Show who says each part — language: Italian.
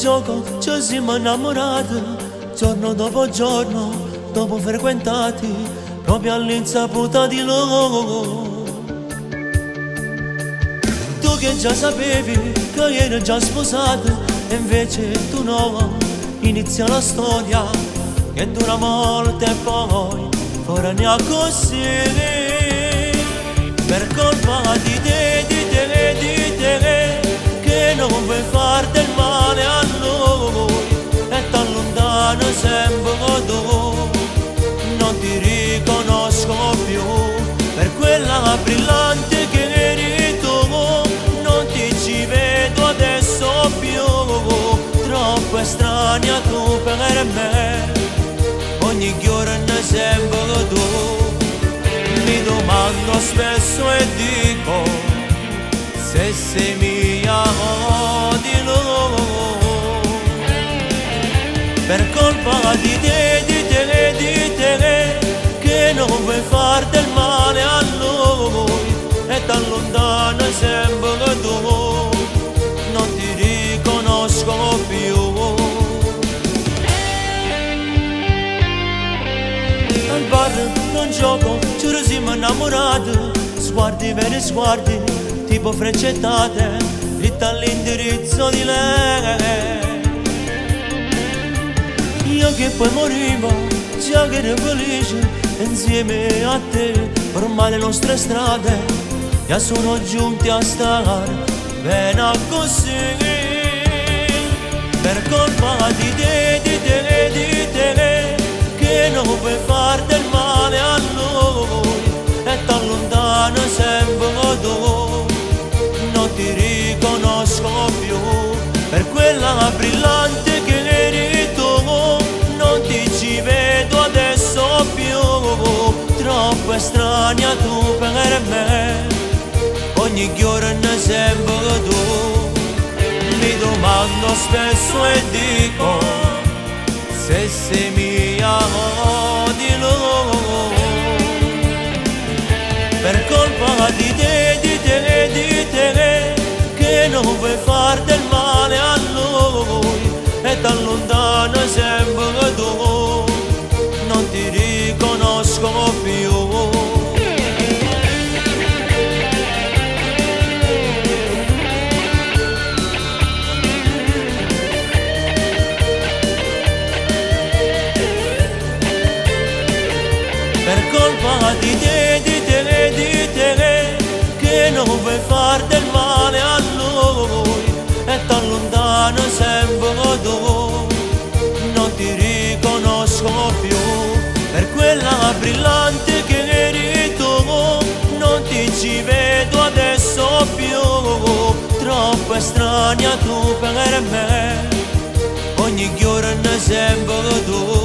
Speaker 1: gioco ci siamo innamorati, giorno dopo giorno, dopo frequentati, proprio all'insaputa di loro. Tu che già sapevi che eri già sposato, e invece tu no, inizia la storia che dura molto e poi ora ne ha così. Per colpa di te, che non vuoi far del male a noi e t'allontano sempre tu, non ti riconosco più per quella brillante che eri tu, non ti ci vedo adesso più, troppo estranea tu per me, ogni giorno sempre tu. Mi domando spesso e dico se sei mia o di loro. Per colpa di te, che non vuoi far del male a noi e t'allontano sempre tu, non ti riconosco più. Al bar non gioco, ci siamo innamorati, sguardi veri sguardi, tipo freccettate, dritta all'indirizzo di lei. Io che poi morivo, già che ero felice, insieme a te, ormai le nostre strade già sono giunti a stare bene così. Per colpa di te, che non vuoi far del male a noi e t'allontano sempre tu, non ti riconosco più per quella brillante che eri tu, non ti ci vedo adesso più, troppo estranea tu per me, ogni giorno sempre tu. Mi domando spesso e dico se sei mia o di loro. Per colpa di te, che non vuoi far del male a noi e t'allontano sempre tu, non ti riconosco più. Per colpa di te, che non vuoi far del male a noi e t'allontano sempre tu, non ti riconosco più per quella brillante che eri tu, non ti ci vedo adesso più, troppo estranea tu per me, ogni giorno sempre tu.